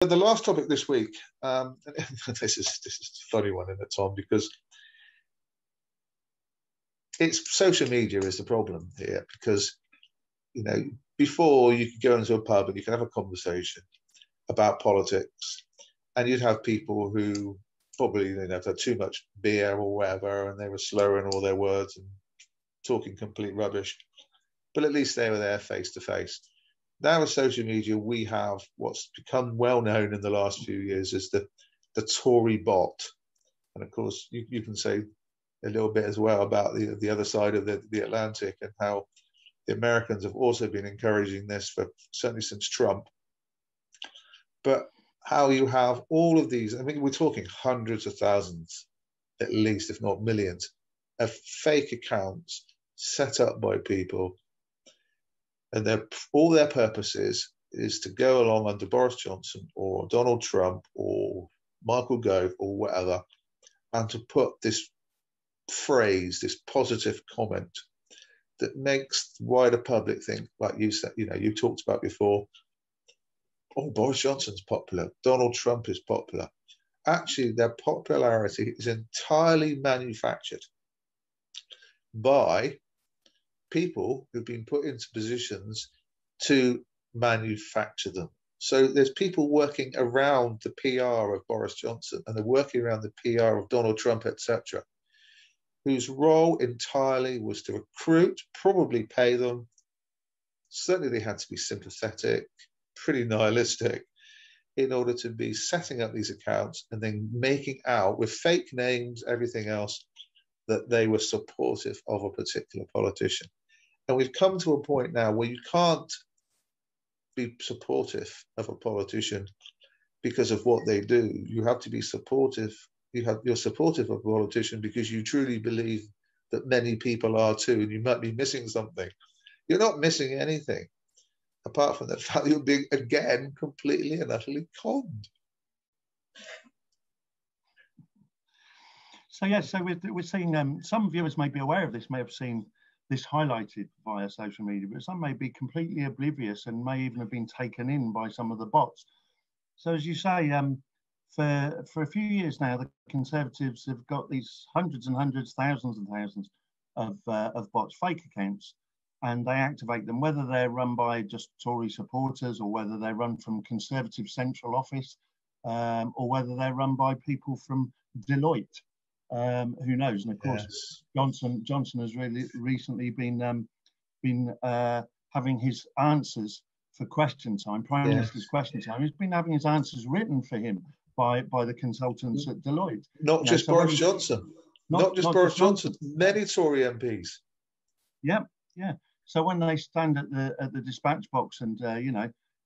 The last topic this week, this is a funny one, isn't it, Tom? Because it's social media is the problem here. Because before you could go into a pub and you could have a conversation about politics, and you'd have people who probably had too much beer or whatever, and they were slurring all their words and talking complete rubbish. But at least they were there face to face. Now with social media, we have what's become well known in the last few years as the Tory bot. And of course, you can say a little bit as well about the other side of the Atlantic, and how the Americans have also been encouraging this for certainly since Trump. But how you have all of these, I mean, we're talking hundreds of thousands, at least, if not millions, of fake accounts set up by people. And all their purpose is to go along under Boris Johnson or Donald Trump or Michael Gove or whatever, and to put this phrase, this positive comment that makes the wider public think, like you said, you talked about before, oh, Boris Johnson's popular, Donald Trump is popular. Actually, their popularity is entirely manufactured by people who've been put into positions to manufacture them. So there's people working around the PR of Boris Johnson, and they're working around the PR of Donald Trump, etc., whose role entirely was to recruit, probably pay them. Certainly they had to be sympathetic, pretty nihilistic, in order to be setting up these accounts and then making out with fake names, everything else, that they were supportive of a particular politician. And we've come to a point now where you can't be supportive of a politician because of what they do. You have to be supportive. You're supportive of a politician because you truly believe that many people are too, and you might be missing something. You're not missing anything, apart from the fact that you're being, again, completely and utterly conned. So, yes, so we're seeing, some viewers may be aware of this, may have seen this highlighted via social media, but some may be completely oblivious and may even have been taken in by some of the bots. So as you say, for a few years now, the Conservatives have got these hundreds and hundreds, thousands and thousands of bots, fake accounts, and they activate them, whether they're run by just Tory supporters or whether they're run from Conservative central office, or whether they're run by people from Deloitte. Who knows? And of course, yes. Johnson has really recently been having his answers for question time, Prime Minister's question time. He's been having his answers written for him by the consultants at Deloitte. Not just Boris Johnson. Not just Boris Johnson. Many Tory MPs. Yeah, yeah. So when they stand at the dispatch box and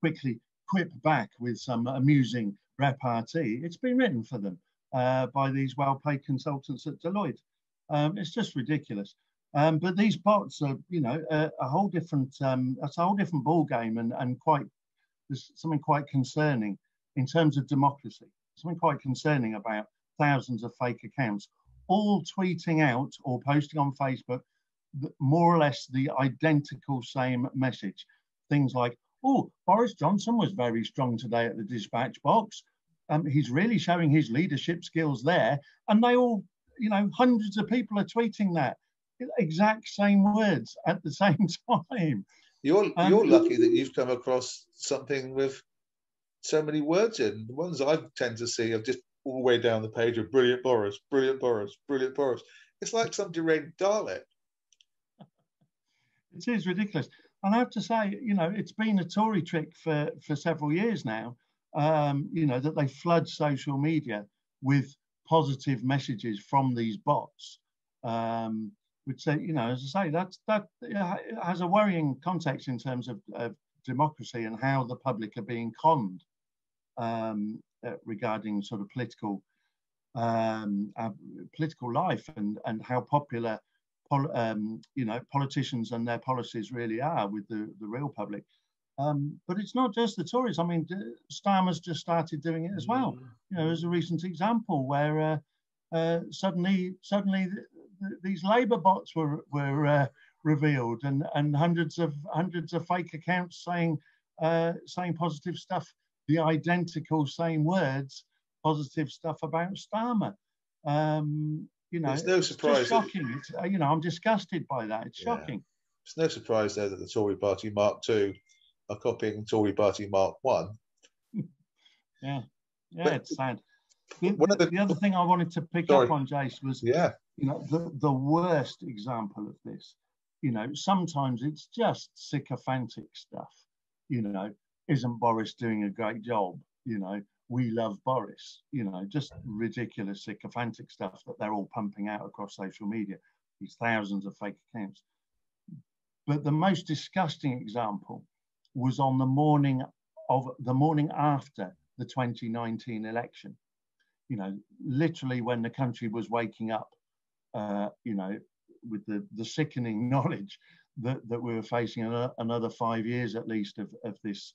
quickly quip back with some amusing repartee, it's been written for them by these well-paid consultants at Deloitte. It's just ridiculous. But these bots are, a whole different. That's a whole different ball game, and there's something quite concerning in terms of democracy. Something quite concerning about thousands of fake accounts, all tweeting out or posting on Facebook more or less the identical same message. Things like, "Oh, Boris Johnson was very strong today at the dispatch box. He's really showing his leadership skills there," and they all, hundreds of people are tweeting that exact same words at the same time. You're lucky that you've come across something with so many words in. The ones I tend to see are just all the way down the page of "brilliant Boris, brilliant Boris, brilliant Boris." It's like some deranged Dalek. It is ridiculous. And I have to say, it's been a Tory trick for several years now, that they flood social media with positive messages from these bots, which say, as I say, that has a worrying context in terms of democracy and how the public are being conned regarding sort of political life and how popular politicians and their policies really are with the real public. But it's not just the Tories. I mean, Starmer's just started doing it as well. There's a recent example where suddenly these Labour bots were revealed, and hundreds of fake accounts saying positive stuff the identical same words, positive stuff about Starmer. You know, it's no surprise. It's just shocking. It's, you know, I'm disgusted by that. It's shocking. It's no surprise, though, that the Tory Party Mark II are copying Tory Party Mark I. Yeah, but it's sad. The other thing I wanted to pick up on, Jace, was you know, the worst example of this. You know, sometimes it's just sycophantic stuff. You know, isn't Boris doing a great job? You know, we love Boris. You know, just ridiculous sycophantic stuff that they're all pumping out across social media. These thousands of fake accounts. But the most disgusting example was on the morning after the 2019 election. You know, literally when the country was waking up, you know, with the sickening knowledge that we were facing another 5 years at least of this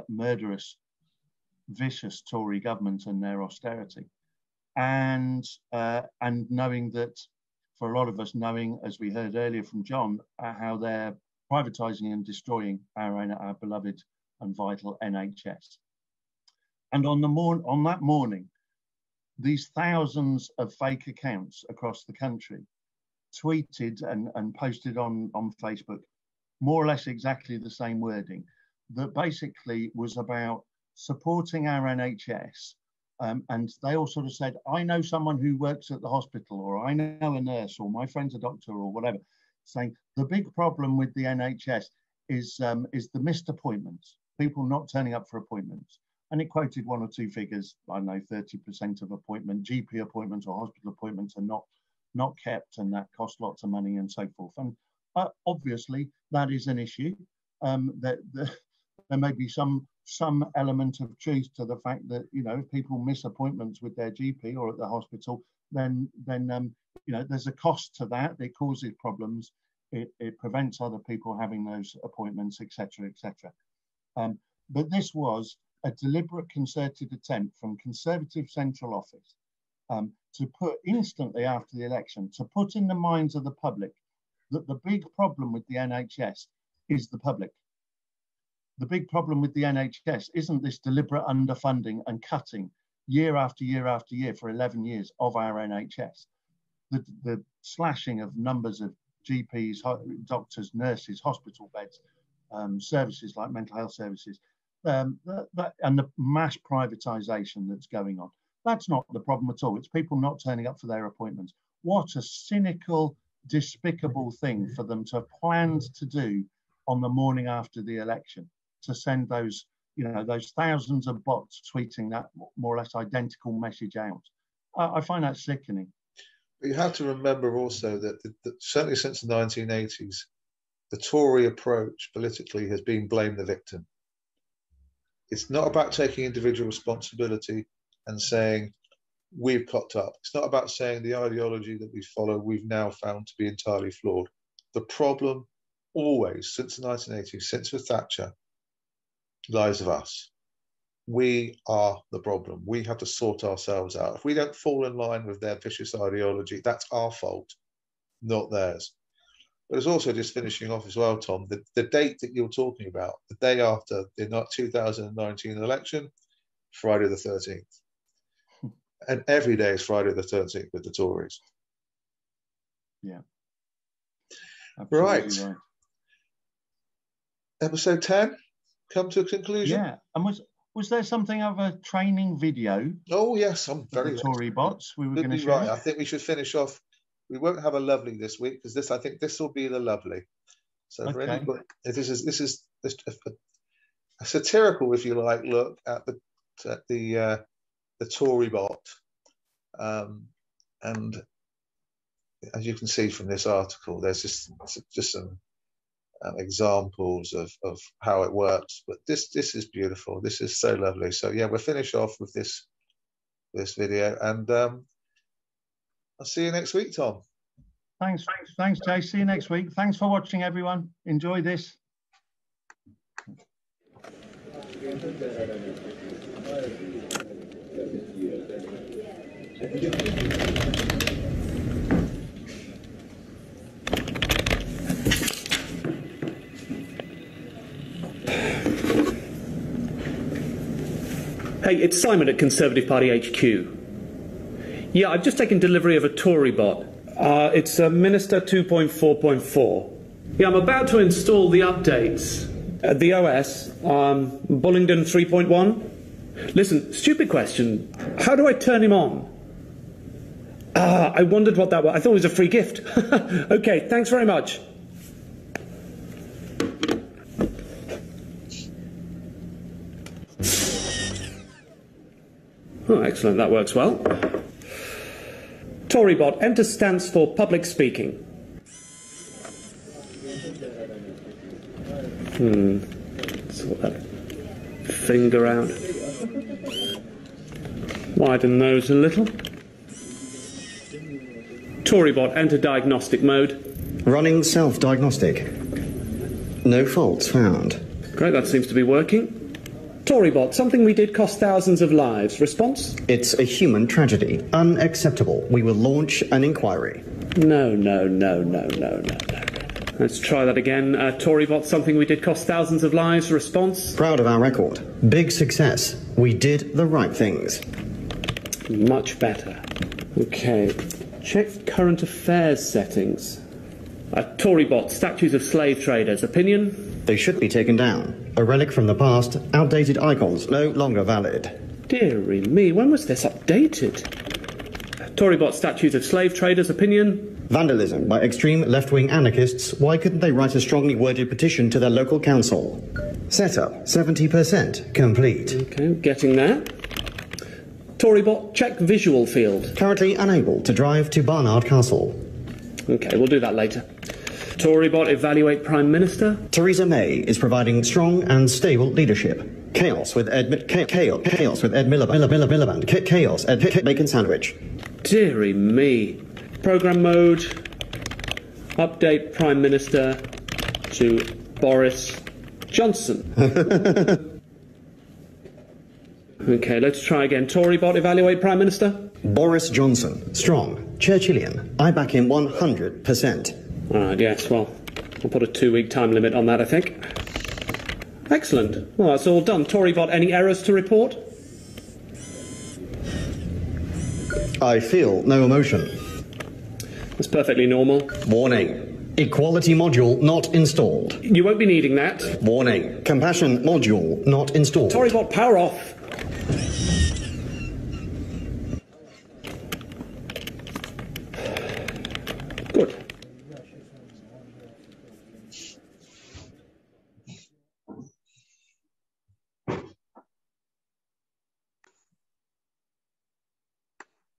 murderous, vicious Tory government and their austerity, and knowing that, for a lot of us, knowing, as we heard earlier from John, how they're privatising and destroying our beloved and vital NHS. And on that morning, these thousands of fake accounts across the country tweeted and posted on Facebook more or less exactly the same wording that basically was about supporting our NHS. And they all sort of said, I know someone who works at the hospital, or I know a nurse, or my friend's a doctor, or whatever, saying the big problem with the NHS is the missed appointments, people not turning up for appointments. And it quoted one or two figures, I don't know, 30% of GP appointments or hospital appointments are not kept, and that costs lots of money and so forth. And obviously that is an issue. There may be some element of truth to the fact that, you know, if people miss appointments with their GP or at the hospital, then you know, there's a cost to that. It causes problems. It prevents other people having those appointments, etc., etc. But this was a deliberate, concerted attempt from Conservative Central Office to put instantly after the election, to put in the minds of the public that the big problem with the NHS is the public. The big problem with the NHS isn't this deliberate underfunding and cutting year after year after year for 11 years of our NHS. The slashing of numbers of GPs, doctors, nurses, hospital beds, services like mental health services, and the mass privatisation that's going on. That's not the problem at all. It's people not turning up for their appointments. What a cynical, despicable thing for them to have planned to do on the morning after the election, to send those, you know, those thousands of bots tweeting that more or less identical message out. I find that sickening. But you have to remember also that certainly since the 1980s, the Tory approach politically has been blame the victim. It's not about taking individual responsibility and saying we've cocked up. It's not about saying the ideology that we follow we've now found to be entirely flawed. The problem always, since the 1980s, since with Thatcher, lies with us. We are the problem. We have to sort ourselves out. If we don't fall in line with their vicious ideology, that's our fault, not theirs. But it's also, just finishing off as well, Tom, the date that you're talking about, the day after the 2019 election, Friday the 13th. And every day is Friday the 13th with the Tories. Yeah. Right. Episode 10, come to a conclusion. Yeah. And was there something of a training video? Oh, yes. I'm very Tory Bots we were going to share. Right. I think we should finish off. We won't have a lovely this week because I think this will be the lovely. So for anybody, this is a satirical, if you like, look at the Tory bot, and as you can see from this article, there's just some examples of how it works. But this is beautiful. This is so lovely. So yeah, we'll finish off with this video, and I'll see you next week, Tom. Thanks, Jay. See you next week. Thanks for watching, everyone. Enjoy this. Hey, it's Simon at Conservative Party HQ. Yeah, I've just taken delivery of a Tory bot. It's Minister 2.4.4. Yeah, I'm about to install the updates. The OS, Bullingdon 3.1. Listen, stupid question. How do I turn him on? I wondered what that was. I thought it was a free gift. Okay, thanks very much. Oh, excellent. That works well. Tory bot, enter stands for public speaking. Sort that finger out. Widen those a little. Tory bot, enter diagnostic mode. Running self-diagnostic. No faults found. Great, that seems to be working. Tory bot, something we did cost thousands of lives. Response? It's a human tragedy. Unacceptable. We will launch an inquiry. No. Let's try that again. Tory bot, something we did cost thousands of lives. Response? Proud of our record. Big success. We did the right things. Much better. Okay. Check current affairs settings. Tory bot, statues of slave traders. Opinion? They should be taken down. A relic from the past. Outdated icons. No longer valid. Dearie me, when was this updated? Tory bot, statues of slave traders. Opinion? Vandalism by extreme left-wing anarchists. Why couldn't they write a strongly worded petition to their local council? Setup 70% complete. Okay, getting there. Tory bot, check visual field. Currently unable to drive to Barnard Castle. Okay, we'll do that later. Tory bot, evaluate Prime Minister. Theresa May is providing strong and stable leadership. Chaos with Ed Miliband. Chaos Ed Bacon Sandwich. Dearie me. Program mode. Update Prime Minister to Boris Johnson. Okay, let's try again. Tory bot, evaluate Prime Minister. Boris Johnson. Strong. Churchillian. I back him 100%. All right, yes, well, I'll put a 2-week time limit on that, I think. Excellent. Well, that's all done. Tory bot, any errors to report? I feel no emotion. That's perfectly normal. Warning. Equality module not installed. You won't be needing that. Warning. Compassion module not installed. Tory bot, power off.